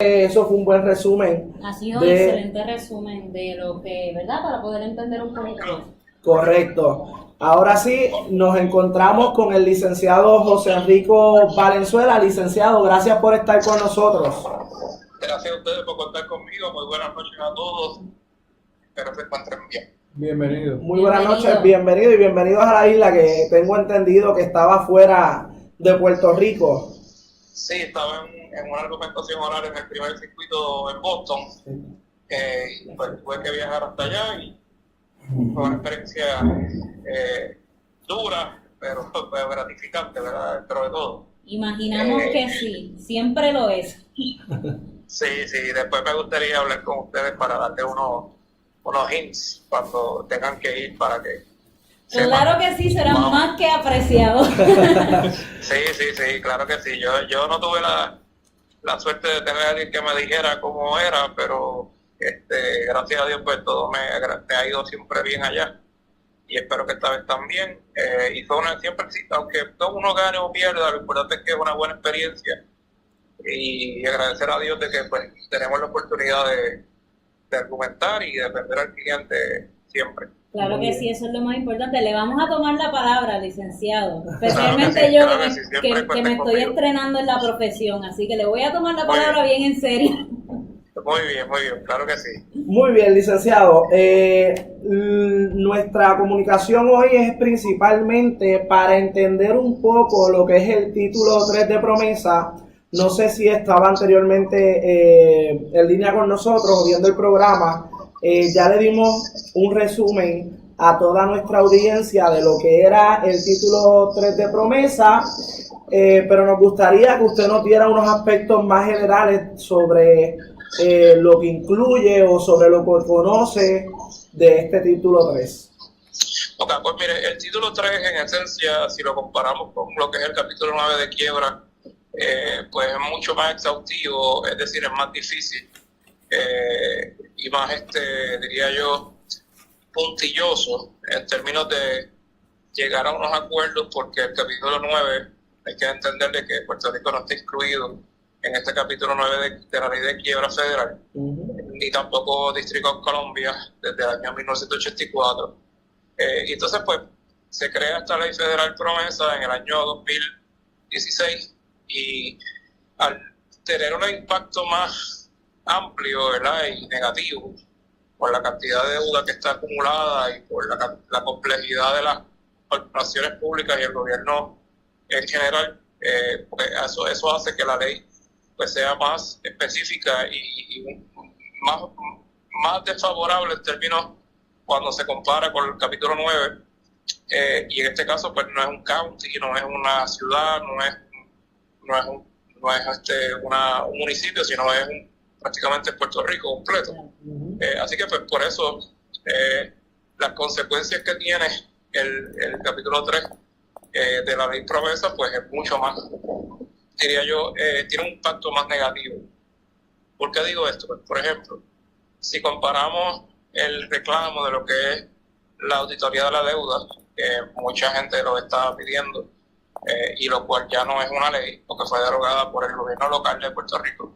Eso fue un buen resumen. Ha sido un excelente resumen de lo que, ¿verdad? Para poder entender un poquito más. Correcto. Ahora sí, nos encontramos con el licenciado José Enrico Valenzuela. Licenciado, gracias por estar con nosotros. Gracias a ustedes por contar conmigo. Muy buenas noches a todos. Espero que se encuentren bien. Bienvenido. Muy buenas noches, bienvenido y bienvenidos a la isla, que tengo entendido que estaba fuera de Puerto Rico. Sí, estaba en una argumentación oral en el primer circuito en Boston. Pues tuve que viajar hasta allá y fue una experiencia dura, pero gratificante, ¿verdad? Dentro de todo. Imaginamos que sí, siempre lo es. Sí, después me gustaría hablar con ustedes para darle unos hints cuando tengan que ir para que... Claro que sí, será más que apreciado. Sí, claro que sí. Yo no tuve la suerte de tener a alguien que me dijera cómo era, pero gracias a Dios pues todo me ha ido siempre bien allá y espero que esta vez también. Y fue siempre, aunque uno gane o pierda, lo importante es que es una buena experiencia y agradecer a Dios de que pues tenemos la oportunidad de argumentar y de defender al cliente siempre. Claro que sí, eso es lo más importante. Le vamos a tomar la palabra, licenciado. Especialmente yo, que me estoy estrenando en la profesión, así que le voy a tomar la palabra bien en serio. Muy bien, claro que sí. Muy bien, licenciado. Nuestra comunicación hoy es principalmente para entender un poco lo que es el título 3 de promesa. No sé si estaba anteriormente en línea con nosotros viendo el programa. Ya le dimos un resumen a toda nuestra audiencia de lo que era el título 3 de promesa, pero nos gustaría que usted nos diera unos aspectos más generales sobre lo que incluye o sobre lo que conoce de este título 3. Ok, pues mire, el título 3 en esencia, si lo comparamos con lo que es el capítulo 9 de quiebra, pues es mucho más exhaustivo, es decir, es más difícil. Y más, diría yo, puntilloso en términos de llegar a unos acuerdos, porque el capítulo 9 hay que entenderle que Puerto Rico no está incluido en este capítulo 9 de la ley de quiebra federal, ni tampoco Distrito de Colombia desde el año 1984. Y entonces pues se crea esta ley federal promesa en el año 2016 y al tener un impacto más amplio, ¿verdad? Y negativo por la cantidad de deuda que está acumulada y por la complejidad de las corporaciones públicas y el gobierno en general, pues eso hace que la ley pues sea más específica y más desfavorable en términos cuando se compara con el capítulo 9, y en este caso pues no es un county, no es una ciudad, no es un municipio, sino es prácticamente Puerto Rico completo. Así que pues por eso las consecuencias que tiene el capítulo 3 de la ley promesa pues es mucho más, diría yo, tiene un impacto más negativo. ¿Por qué digo esto? Pues, por ejemplo, si comparamos el reclamo de lo que es la auditoría de la deuda, que mucha gente lo está pidiendo, y lo cual ya no es una ley, porque fue derogada por el gobierno local de Puerto Rico,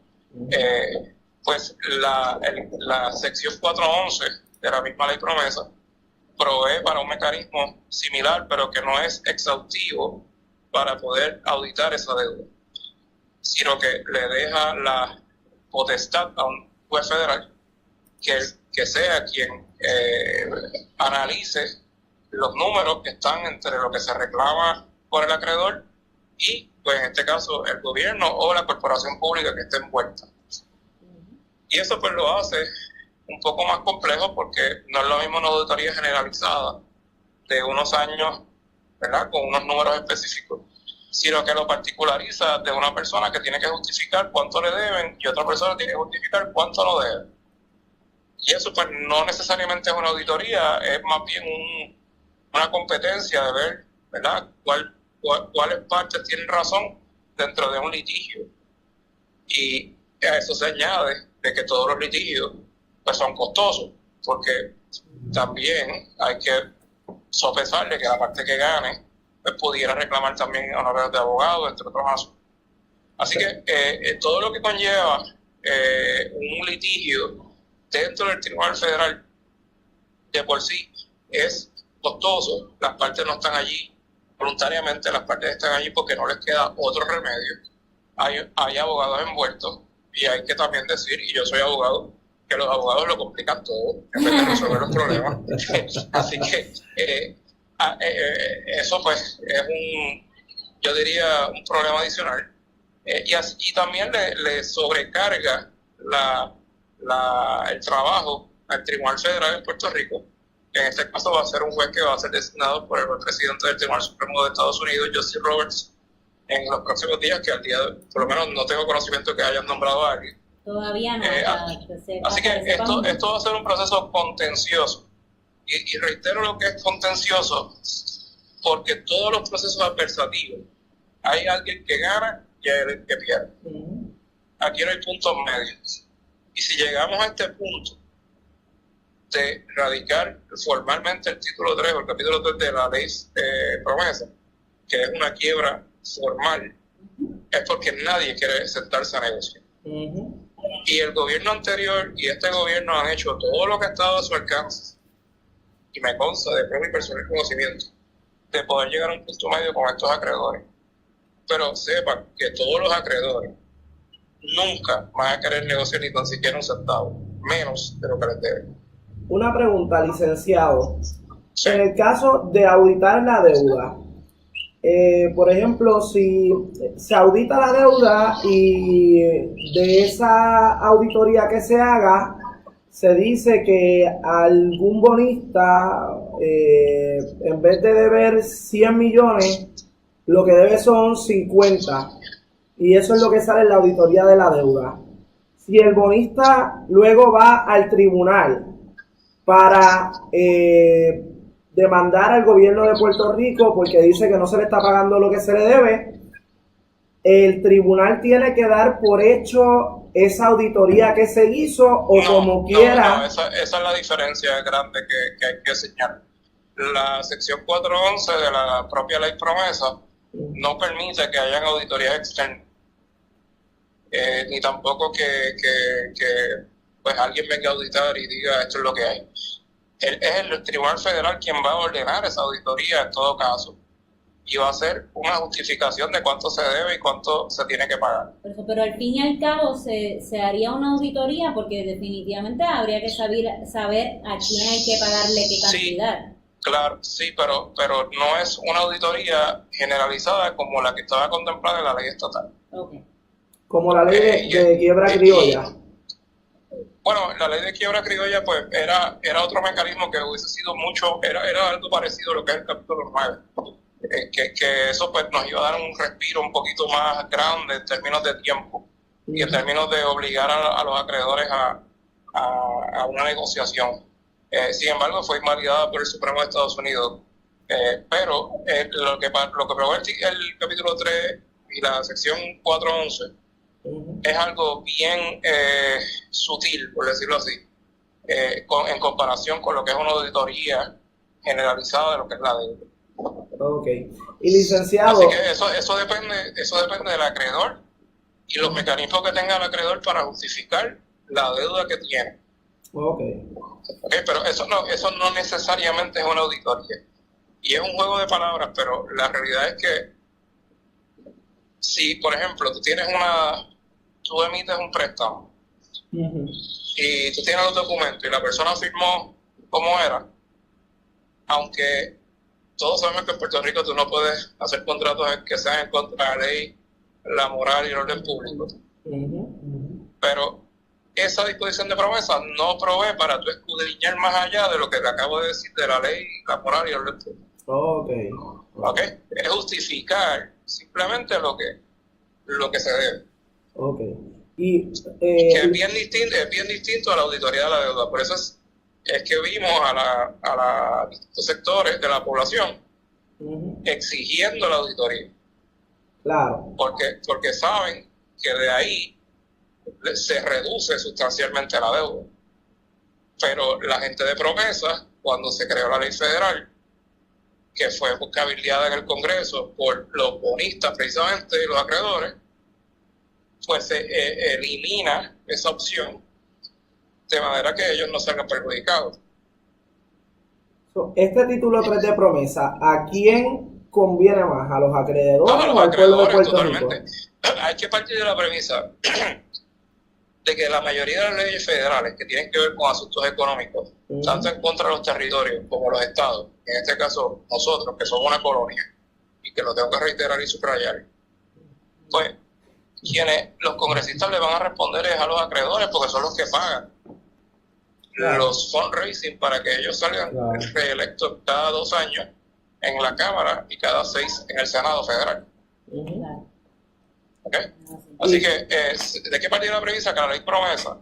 pues la sección 411 de la misma ley promesa provee para un mecanismo similar, pero que no es exhaustivo para poder auditar esa deuda, sino que le deja la potestad a un juez federal que sea quien analice los números que están entre lo que se reclama por el acreedor y, pues en este caso, el gobierno o la corporación pública que esté envuelta. Y eso pues lo hace un poco más complejo porque no es lo mismo una auditoría generalizada de unos años, ¿verdad?, con unos números específicos, sino que lo particulariza de una persona que tiene que justificar cuánto le deben y otra persona tiene que justificar cuánto no debe. Y eso pues no necesariamente es una auditoría, es más bien una competencia de ver, ¿verdad?, cuáles partes tienen razón dentro de un litigio. Y a eso se añade de que todos los litigios pues son costosos, porque también hay que sopesarle que la parte que gane pues pudiera reclamar también honorarios de abogado, entre otros asuntos. Así que todo lo que conlleva un litigio dentro del Tribunal Federal de por sí es costoso. Las partes no están allí voluntariamente, las partes están allí porque no les queda otro remedio. Hay abogados envueltos, y hay que también decir, y yo soy abogado, que los abogados lo complican todo en vez de resolver los problemas. Así que eso pues es yo diría, un problema adicional. Y también le sobrecarga el trabajo al Tribunal Federal en Puerto Rico. En este caso va a ser un juez que va a ser designado por el presidente del Tribunal Supremo de Estados Unidos, Justice Roberts, en los próximos días, que por lo menos no tengo conocimiento que hayan nombrado a alguien. Todavía no. Así que esto va a ser un proceso contencioso. Y reitero lo que es contencioso, porque todos los procesos adversativos hay alguien que gana y hay alguien que pierde. Aquí no hay puntos medios. Y si llegamos a este punto de radicar formalmente el título 3 o el capítulo 3 de la ley promesa, que es una quiebra formal, es porque nadie quiere sentarse a negociar. Y el gobierno anterior y este gobierno han hecho todo lo que ha estado a su alcance, y me consta de propio y personal conocimiento, de poder llegar a un punto medio con estos acreedores. Pero sepan que todos los acreedores nunca van a querer negociar ni tan siquiera un centavo, menos de lo que les deben. Una pregunta, licenciado. Sí. En el caso de auditar la deuda, por ejemplo, si se audita la deuda y de esa auditoría que se haga, se dice que algún bonista, en vez de deber 100 millones, lo que debe son 50. Y eso es lo que sale en la auditoría de la deuda. Si el bonista luego va al tribunal para demandar al gobierno de Puerto Rico porque dice que no se le está pagando lo que se le debe, el tribunal tiene que dar por hecho esa auditoría que se hizo o como quiera. No, esa es la diferencia grande que hay que señalar. La sección 411 de la propia ley promesa no permite que hayan auditorías externas, ni tampoco que pues alguien venga a auditar y diga esto es lo que hay. Es el Tribunal Federal quien va a ordenar esa auditoría en todo caso, y va a hacer una justificación de cuánto se debe y cuánto se tiene que pagar. Pero al fin y al cabo se haría una auditoría, porque definitivamente habría que saber a quién hay que pagarle qué cantidad. Sí, claro, sí, pero no es una auditoría generalizada como la que estaba contemplada en la ley estatal. Okay. Como la ley de quiebra criolla. Bueno, la ley de quiebra criolla pues era otro mecanismo que hubiese sido era algo parecido a lo que es el capítulo 9. Que eso pues nos iba a dar un respiro un poquito más grande en términos de tiempo y en términos de obligar a los acreedores a una negociación. Sin embargo, fue invalidada por el Supremo de Estados Unidos. Pero lo que prevé el capítulo 3 y la sección 411 es algo bien sutil, por decirlo así, en comparación con lo que es una auditoría generalizada de lo que es la deuda. Ok. Y licenciado... Así que eso depende del acreedor y los mecanismos que tenga el acreedor para justificar la deuda que tiene. Okay, pero eso no necesariamente es una auditoría. Y es un juego de palabras, pero la realidad es que si, por ejemplo, tú emites un préstamo y tú tienes los documentos y la persona firmó como era, aunque todos sabemos que en Puerto Rico tú no puedes hacer contratos que sean en contra de la ley, la moral y el orden público. Pero esa disposición de promesa no provee para tú escudriñar más allá de lo que te acabo de decir de la ley, la moral y el orden público. Okay. Es justificar simplemente lo que se debe. Y que es bien distinto a la auditoría de la deuda. Por eso es que vimos a distintos sectores de la población exigiendo la auditoría. Claro. Porque saben que de ahí se reduce sustancialmente la deuda. Pero la gente de promesa, cuando se creó la ley federal, que fue cabildeada en el Congreso por los bonistas precisamente y los acreedores, pues se elimina esa opción de manera que ellos no salgan perjudicados. Este título 3 de promesa, ¿a quién conviene más? ¿A los acreedores A los o al pueblo de acreedores, Puerto Rico? totalmente. Hay que partir de la premisa de que la mayoría de las leyes federales que tienen que ver con asuntos económicos, tanto en contra de los territorios como los estados, en este caso nosotros, que somos una colonia, y que lo tengo que reiterar y subrayar, pues los congresistas le van a responder es a los acreedores porque son los que pagan los fundraising para que ellos salgan reelectos cada 2 años en la Cámara y cada 6 en el Senado Federal. ¿Okay? Así que, ¿de qué partió la premisa? Que la ley promesa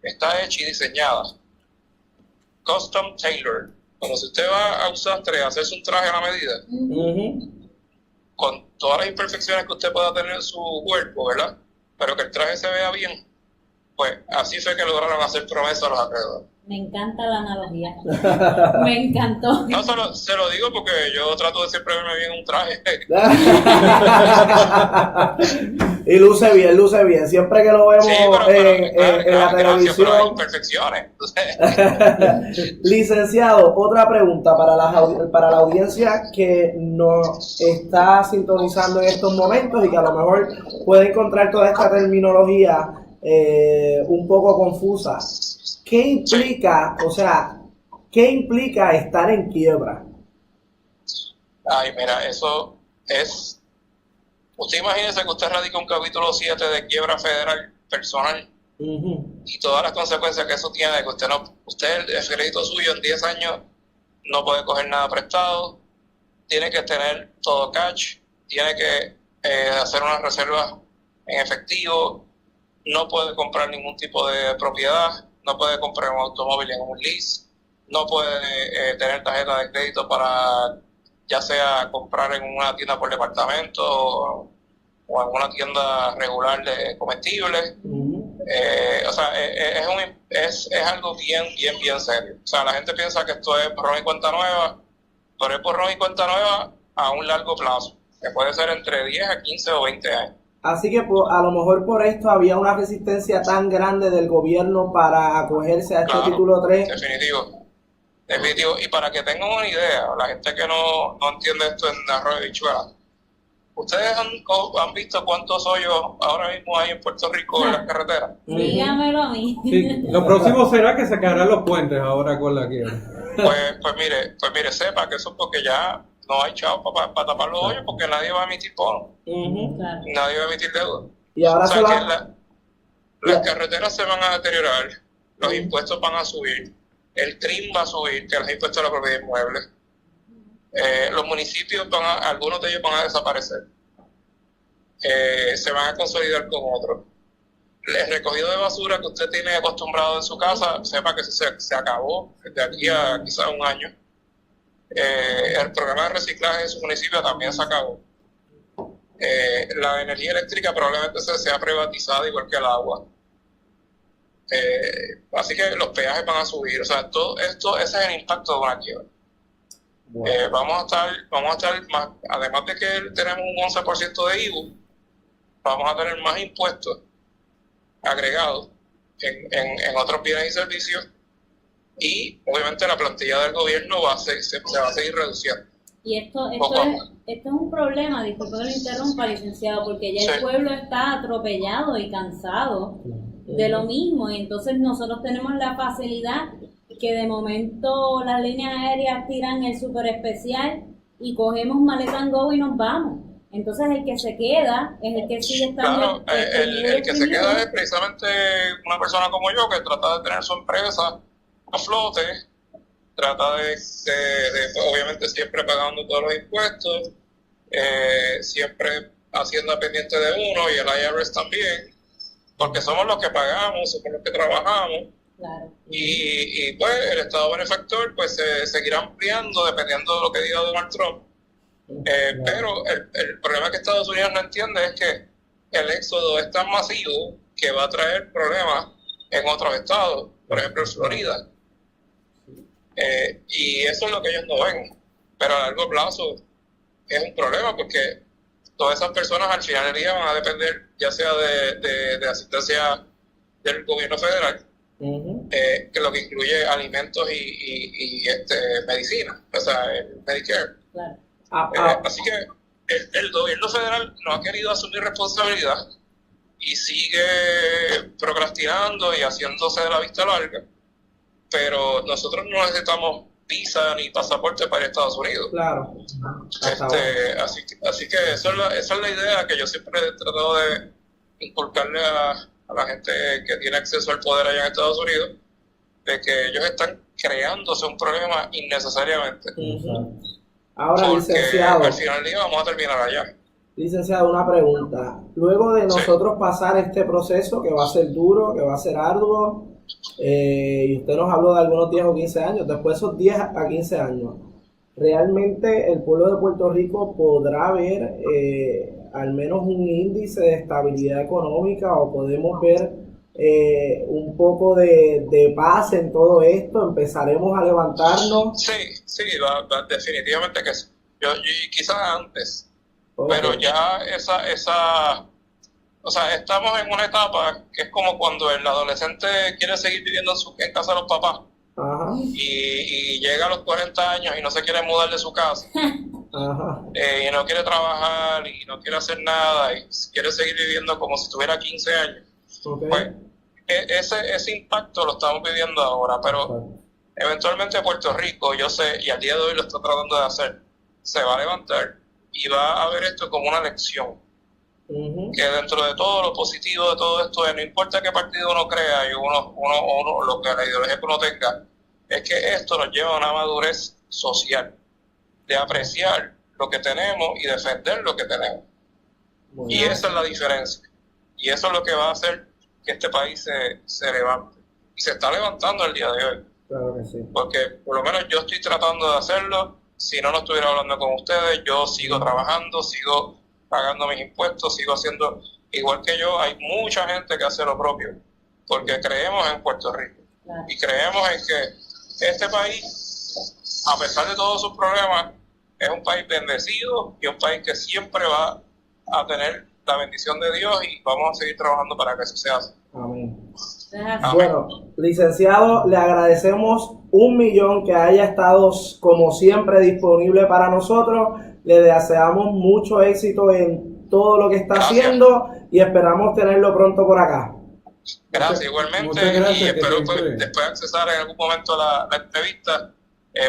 está hecha y diseñada, custom tailored. Cuando si usted va a un sastre a hacerse un traje a la medida, con todas las imperfecciones que usted pueda tener en su cuerpo, ¿verdad? Pero que el traje se vea bien, pues así fue que lograron hacer promesa a los acreedores. Me encanta la analogía. Me encantó. No, se lo digo porque yo trato de siempre verme bien en un traje. Y luce bien. Siempre que lo vemos en la televisión. Pero hay imperfecciones. Licenciado, otra pregunta para la audiencia que nos está sintonizando en estos momentos y que a lo mejor puede encontrar toda esta terminología un poco confusa. ¿Qué implica, estar en quiebra? Ay, mira, eso es... Usted imagínese que usted radica un capítulo 7 de quiebra federal personal y todas las consecuencias que eso tiene, que usted el crédito suyo en 10 años no puede coger nada prestado, tiene que tener todo cash, tiene que hacer unas reservas en efectivo, no puede comprar ningún tipo de propiedad, no puede comprar un automóvil en un lease, no puede tener tarjeta de crédito para ya sea comprar en una tienda por departamento o en una tienda regular de comestibles. Es algo bien serio. O sea, la gente piensa que esto es borrón y cuenta nueva, pero es borrón y cuenta nueva a un largo plazo, que puede ser entre 10 a 15 o 20 años. Así que a lo mejor por esto había una resistencia tan grande del gobierno para acogerse a este título 3. Definitivo. Y para que tengan una idea, la gente que no entiende esto en arroz de bichuela, ¿ustedes han visto cuántos hoyos ahora mismo hay en Puerto Rico en las carreteras? Dígamelo a mí. Sí, lo próximo será que se caerán los puentes ahora con la quiebra. Pues mire, sepa que eso es porque ya no hay chavos para tapar los hoyos porque nadie va a emitir bonos. Nadie va a emitir deuda. Y ahora las carreteras se van a deteriorar, los impuestos van a subir, el TRIM va a subir, que es el impuesto a la propiedad inmueble. Los municipios algunos de ellos van a desaparecer. Se van a consolidar con otros. El recogido de basura que usted tiene acostumbrado en su casa, sepa que se acabó de aquí a quizás un año. El programa de reciclaje de su municipio también se acabó. La energía eléctrica probablemente sea privatizada igual que el agua. Así que los peajes van a subir. O sea, todo esto, ese es el impacto de una quiebra. Vamos a estar más, además de que tenemos un 11% de IVU, vamos a tener más impuestos agregados en otros bienes y servicios, y obviamente la plantilla del gobierno se va a seguir reduciendo. Y esto es un problema, disculpe que lo interrumpa, licenciado, porque ya el pueblo está atropellado y cansado de lo mismo, y entonces nosotros tenemos la facilidad que de momento las líneas aéreas tiran el super especial y cogemos maleta and go y nos vamos. Entonces el que se queda es el que sigue estando... Claro, el que se queda es precisamente una persona como yo que trata de tener su empresa a flote, trata de obviamente siempre pagando todos los impuestos, siempre Hacienda pendiente de uno y el IRS también, porque somos los que pagamos, somos los que trabajamos. Claro. Y pues el Estado benefactor pues se seguirá ampliando dependiendo de lo que diga Donald Trump. Pero el problema que Estados Unidos no entiende es que el éxodo es tan masivo que va a traer problemas en otros estados, por ejemplo en Florida. Y eso es lo que ellos no ven. Pero a largo plazo es un problema porque todas esas personas al final del día van a depender ya sea de asistencia del gobierno federal, que lo que incluye alimentos y medicina, o sea, el Medicare. Claro. Así que el gobierno federal no ha querido asumir responsabilidad y sigue procrastinando y haciéndose de la vista larga, pero nosotros no necesitamos visa ni pasaporte para ir a Estados Unidos. Claro. Así que esa es la idea que yo siempre he tratado de inculcarle a la gente que tiene acceso al poder allá en Estados Unidos, de que ellos están creándose un problema innecesariamente. Ahora, porque licenciado, al final del día vamos a terminar allá. licenciado, una pregunta. Luego de nosotros pasar este proceso, que va a ser duro, que va a ser arduo, y usted nos habló de algunos 10 o 15 años, después de esos 10 a 15 años, ¿realmente el pueblo de Puerto Rico podrá ver al menos un índice de estabilidad económica, o podemos ver un poco de paz en todo esto? ¿Empezaremos a levantarnos? Sí, definitivamente que sí. Yo quizás antes, Okay. pero ya o sea, estamos en una etapa que es como cuando el adolescente quiere seguir viviendo en casa de los papás. Ajá. Y llega a los 40 años y no se quiere mudar de su casa. Ajá. Y no quiere trabajar y no quiere hacer nada y quiere seguir viviendo como si tuviera 15 años. Okay. Pues ese impacto lo estamos viviendo ahora, pero eventualmente Puerto Rico, yo sé, y al día de hoy lo está tratando de hacer, se va a levantar y va a ver esto como una lección. Que dentro de todo lo positivo de todo esto, no importa qué partido uno crea y uno lo que la ideología que uno tenga, es que esto nos lleva a una madurez social, de apreciar lo que tenemos y defender lo que tenemos. Y esa es la diferencia. Y eso es lo que va a hacer que este país se levante. Y se está levantando el día de hoy. Claro que sí. Porque por lo menos yo estoy tratando de hacerlo. Si no estuviera hablando con ustedes, yo sigo trabajando, sigo pagando mis impuestos, sigo haciendo igual que yo. Hay mucha gente que hace lo propio, porque creemos en Puerto Rico. Claro. Y creemos en que este país, a pesar de todos sus problemas, es un país bendecido y un país que siempre va a tener la bendición de Dios, y vamos a seguir trabajando para que eso sea así. Amén. Amén. Bueno, licenciado, le agradecemos 1.000.000 que haya estado como siempre disponible para nosotros. Le deseamos mucho éxito en todo lo que está haciendo y esperamos tenerlo pronto por acá. Gracias, igualmente. Muchas gracias, y espero siempre... después accesar en algún momento la entrevista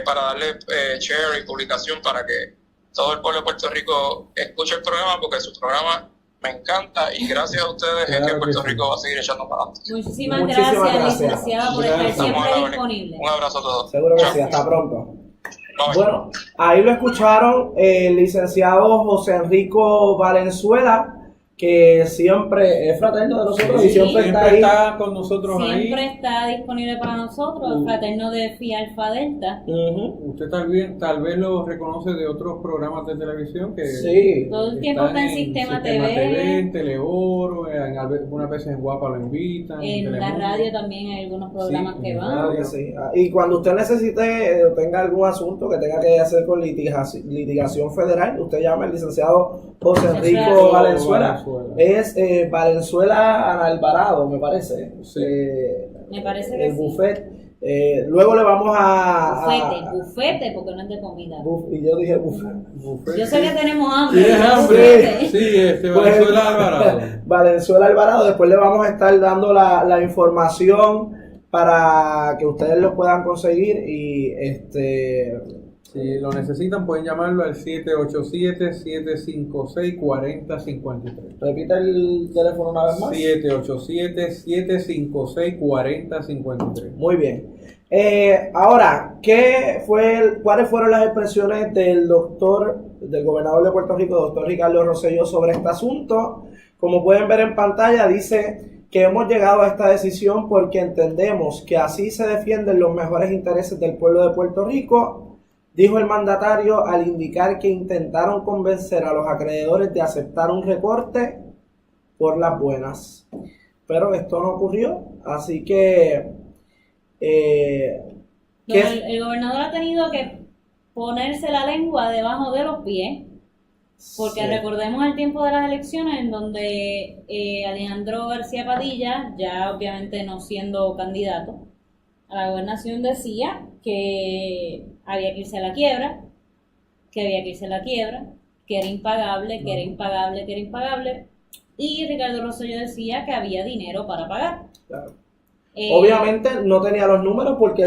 para darle share y publicación para que todo el pueblo de Puerto Rico escuche el programa, porque su programa me encanta, y gracias a ustedes es que Puerto Rico va a seguir echando para adelante. Muchísimas gracias, licenciado, por estar siempre Estamos disponible. Un abrazo a todos. Seguro que Chao. sí, hasta pronto. Bye. Bueno, ahí lo escucharon el licenciado José Enrico Valenzuela, que siempre es fraterno de nosotros, Sí, y siempre está ahí. está con nosotros Siempre ahí. está disponible para nosotros, el fraterno de Phi Alpha Delta. Ujú. Usted tal vez lo reconoce de otros programas de televisión que Sí. Todo el tiempo está en Sistema TV. en Teleoro, algunas veces en Guapa lo invitan. En la Telemundo. radio también hay algunos programas Sí, que en van. Claro que sí. Y cuando usted necesite o tenga algún asunto que tenga que hacer con litigación federal, usted llama al licenciado José Enrico Valenzuela. Es Valenzuela Alvarado, me parece. Sí. Me parece que el sí. buffet. Luego le vamos Bufete, porque no es de comida. Y yo dije buffet. Yo sé que tenemos hambre. ¿Tienes pero hambre? bufete. Sí, Pues, Valenzuela Alvarado. Valenzuela Alvarado. Después le vamos a estar dando la información para que ustedes lo puedan conseguir, y Si lo necesitan, pueden llamarlo al 787-756-4053. repita el teléfono una vez más. 787-756-4053. Muy bien. Ahora, ¿cuáles fueron las expresiones del gobernador de Puerto Rico, doctor Ricardo Rosselló, sobre este asunto? Como pueden ver en pantalla, dice que hemos llegado a esta decisión porque entendemos que así se defienden los mejores intereses del pueblo de Puerto Rico, dijo el mandatario al indicar que intentaron convencer a los acreedores de aceptar un recorte por las buenas. Pero esto no ocurrió, así que... El gobernador ha tenido que ponerse la lengua debajo de los pies Porque Sí. recordemos el tiempo de las elecciones en donde Alejandro García Padilla, ya obviamente no siendo candidato a la gobernación, decía que había que irse a la quiebra, que era impagable, que era impagable, que era impagable. Y Ricardo Rosselló decía que había dinero para pagar. Claro. Obviamente no tenía los números porque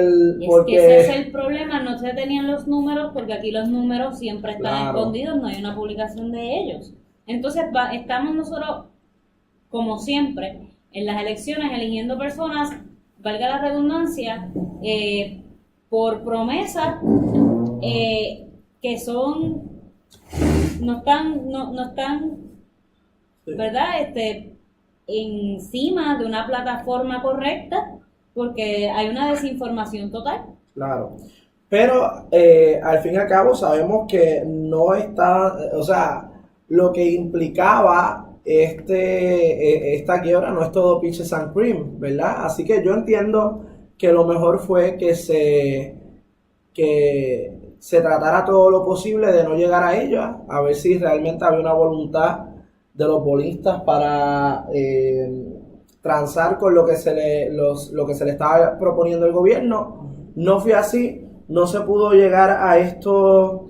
Que ese es el problema, no se tenían los números porque aquí los números siempre están Claro. escondidos, no hay una publicación de ellos. Entonces estamos nosotros, como siempre, en las elecciones eligiendo personas, valga la redundancia, por promesas que son, no están, Sí. ¿verdad? Encima de una plataforma correcta, porque hay una desinformación total. Claro. Pero al fin y al cabo sabemos que no está, o sea, lo que implicaba esta quiebra no es todo peaches and cream, ¿verdad? Así que yo entiendo que lo mejor fue que se tratara todo lo posible de no llegar a ella, a ver si realmente había una voluntad de los bolistas para transar con lo que se le estaba proponiendo el gobierno. No fue así, no se pudo llegar a estos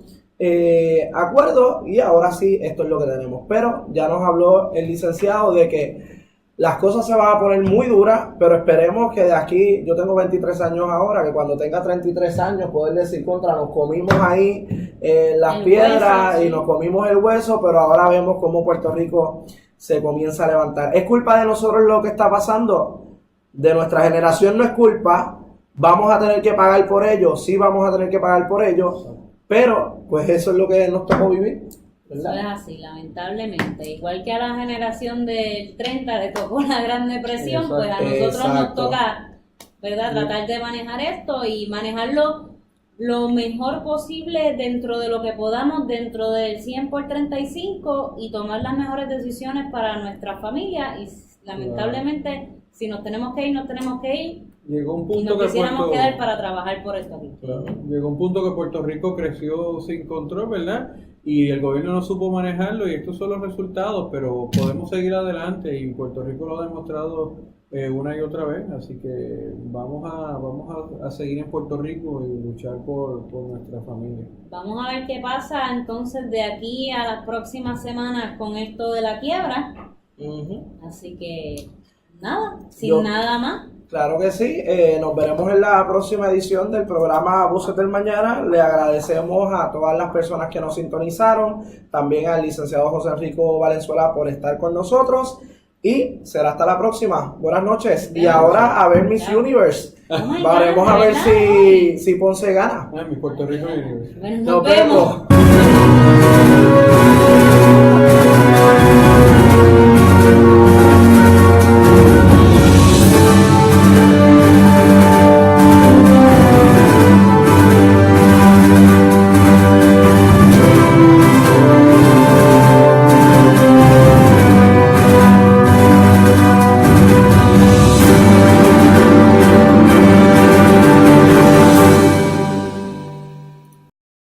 acuerdos y ahora sí, esto es lo que tenemos. Pero ya nos habló el licenciado de que las cosas se van a poner muy duras, pero esperemos que de aquí, yo tengo 23 años ahora, que cuando tenga 33 años poder decir nos comimos ahí las piedras hueso, sí. y nos comimos el hueso, pero ahora vemos cómo Puerto Rico se comienza a levantar. ¿Es culpa de nosotros lo que está pasando? De nuestra generación no es culpa, vamos a tener que pagar por ello, sí vamos a tener que pagar por ello, pero pues eso es lo que nos tocó vivir. Eso es así, lamentablemente. Igual que a la generación del 30 le tocó la Gran Depresión, pues a nosotros nos Exacto. toca, ¿verdad?, tratar de manejar esto y manejarlo lo mejor posible dentro de lo que podamos, dentro del 100 por 35 y tomar las mejores decisiones para nuestra familia. Y lamentablemente, si nos tenemos que ir, nos tenemos que ir. Llegó un Y punto nos que quisiéramos quedar para trabajar por esto aquí. Llegó un punto que Puerto Rico creció sin control, ¿verdad? Y el gobierno no supo manejarlo y estos son los resultados, pero podemos seguir adelante y Puerto Rico lo ha demostrado una y otra vez, así que vamos a seguir en Puerto Rico y luchar por nuestra familia. Vamos a ver qué pasa entonces de aquí a las próximas semanas con esto de la quiebra. Ujú. Así que nada, sin Yo- nada más. Claro que sí, nos veremos en la próxima edición del programa Voces del Mañana. Le agradecemos a todas las personas que nos sintonizaron, también al licenciado José Enrico Valenzuela por estar con nosotros y será hasta la próxima. Buenas noches y ahora a ver Miss Chao. Universe. Oh my Veremos God, a ver ¿verdad? si Ponce gana. Mi Puerto Rico Universe. Bueno, Nos nos vemos. vemos.